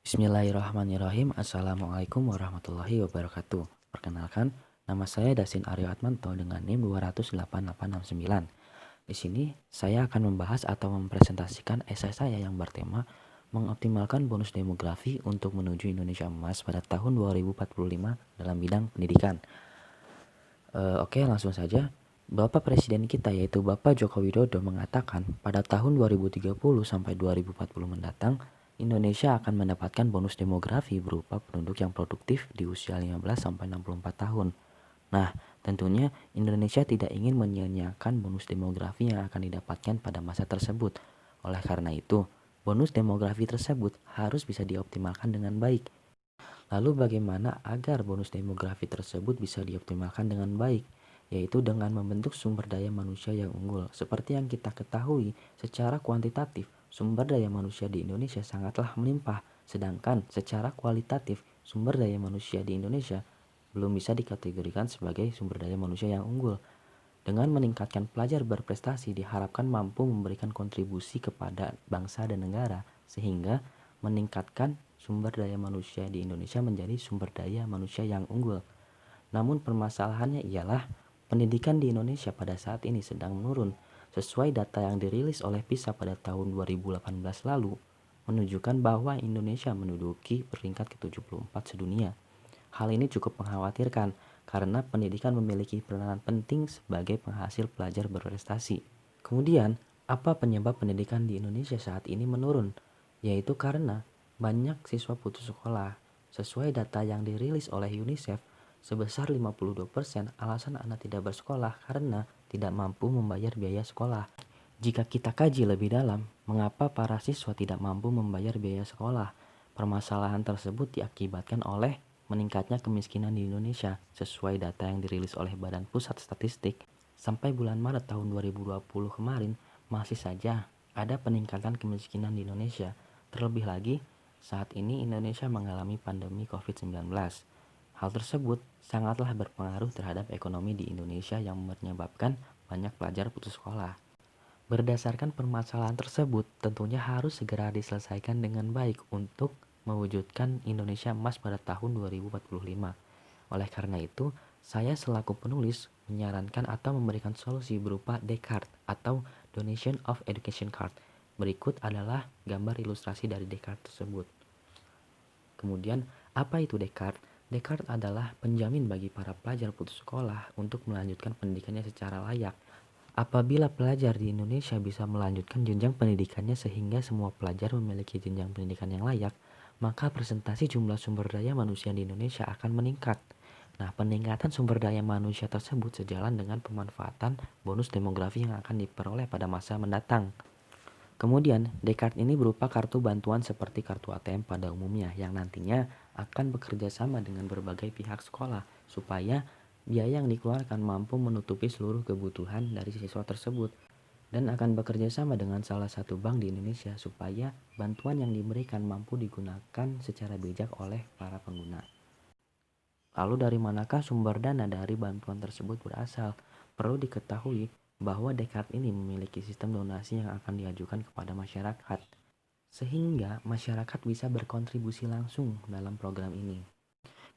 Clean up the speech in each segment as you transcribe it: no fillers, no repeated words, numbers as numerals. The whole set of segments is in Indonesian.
Bismillahirrahmanirrahim. Assalamualaikum warahmatullahi wabarakatuh. Perkenalkan, nama saya Dasin Aryo Atmanto dengan NIM 2088869. Di sini saya akan membahas atau mempresentasikan esai saya yang bertema mengoptimalkan bonus demografi untuk menuju Indonesia Emas pada tahun 2045 dalam bidang pendidikan. Oke, langsung saja. Bapak Presiden kita yaitu Bapak Joko Widodo mengatakan pada tahun 2030 sampai 2040 mendatang, Indonesia akan mendapatkan bonus demografi berupa penduduk yang produktif di usia 15 sampai 64 tahun. Nah, tentunya Indonesia tidak ingin menyia-nyiakan bonus demografi yang akan didapatkan pada masa tersebut. Oleh karena itu, bonus demografi tersebut harus bisa dioptimalkan dengan baik. Lalu bagaimana agar bonus demografi tersebut bisa dioptimalkan dengan baik? Yaitu dengan membentuk sumber daya manusia yang unggul. Seperti yang kita ketahui, secara kuantitatif, sumber daya manusia di Indonesia sangatlah melimpah. Sedangkan secara kualitatif, sumber daya manusia di Indonesia belum bisa dikategorikan sebagai sumber daya manusia yang unggul. Dengan meningkatkan pelajar berprestasi diharapkan mampu memberikan kontribusi kepada bangsa dan negara sehingga meningkatkan sumber daya manusia di Indonesia menjadi sumber daya manusia yang unggul. Namun permasalahannya ialah pendidikan di Indonesia pada saat ini sedang menurun. Sesuai data yang dirilis oleh PISA pada tahun 2018 lalu, menunjukkan bahwa Indonesia menduduki peringkat ke-74 sedunia. Hal ini cukup mengkhawatirkan karena pendidikan memiliki peranan penting sebagai penghasil pelajar berprestasi. Kemudian, apa penyebab pendidikan di Indonesia saat ini menurun? Yaitu karena banyak siswa putus sekolah. Sesuai data yang dirilis oleh UNICEF, sebesar 52% alasan anak tidak bersekolah karena tidak mampu membayar biaya sekolah. Jika kita kaji lebih dalam, mengapa para siswa tidak mampu membayar biaya sekolah? Permasalahan tersebut diakibatkan oleh meningkatnya kemiskinan di Indonesia. Sesuai data yang dirilis oleh Badan Pusat Statistik, sampai bulan Maret tahun 2020 kemarin, masih saja ada peningkatan kemiskinan di Indonesia. Terlebih lagi, saat ini Indonesia mengalami pandemi COVID-19. Hal tersebut sangatlah berpengaruh terhadap ekonomi di Indonesia yang menyebabkan banyak pelajar putus sekolah. Berdasarkan permasalahan tersebut, tentunya harus segera diselesaikan dengan baik untuk mewujudkan Indonesia Emas pada tahun 2045. Oleh karena itu, saya selaku penulis menyarankan atau memberikan solusi berupa D-Card atau Donation of Education Card. Berikut adalah gambar ilustrasi dari D-Card tersebut. Kemudian, apa itu D-Card? D-Card adalah penjamin bagi para pelajar putus sekolah untuk melanjutkan pendidikannya secara layak. Apabila pelajar di Indonesia bisa melanjutkan jenjang pendidikannya sehingga semua pelajar memiliki jenjang pendidikan yang layak, maka presentasi jumlah sumber daya manusia di Indonesia akan meningkat. Nah, peningkatan sumber daya manusia tersebut sejalan dengan pemanfaatan bonus demografi yang akan diperoleh pada masa mendatang. Kemudian, D-Card ini berupa kartu bantuan seperti kartu ATM pada umumnya yang nantinya akan bekerja sama dengan berbagai pihak sekolah supaya biaya yang dikeluarkan mampu menutupi seluruh kebutuhan dari siswa tersebut dan akan bekerja sama dengan salah satu bank di Indonesia supaya bantuan yang diberikan mampu digunakan secara bijak oleh para pengguna. Lalu dari manakah sumber dana dari bantuan tersebut berasal? Perlu diketahui bahwa Descartes ini memiliki sistem donasi yang akan diajukan kepada masyarakat, sehingga masyarakat bisa berkontribusi langsung dalam program ini.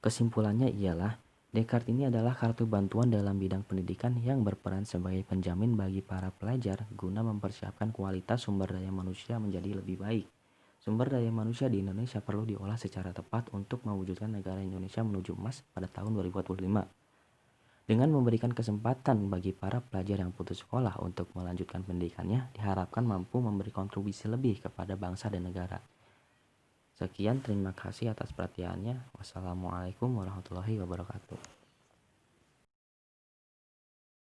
Kesimpulannya ialah, Descartes ini adalah kartu bantuan dalam bidang pendidikan yang berperan sebagai penjamin bagi para pelajar guna mempersiapkan kualitas sumber daya manusia menjadi lebih baik. Sumber daya manusia di Indonesia perlu diolah secara tepat untuk mewujudkan negara Indonesia menuju emas pada tahun 2045. Dengan memberikan kesempatan bagi para pelajar yang putus sekolah untuk melanjutkan pendidikannya, diharapkan mampu memberi kontribusi lebih kepada bangsa dan negara. Sekian, terima kasih atas perhatiannya. Wassalamualaikum warahmatullahi wabarakatuh.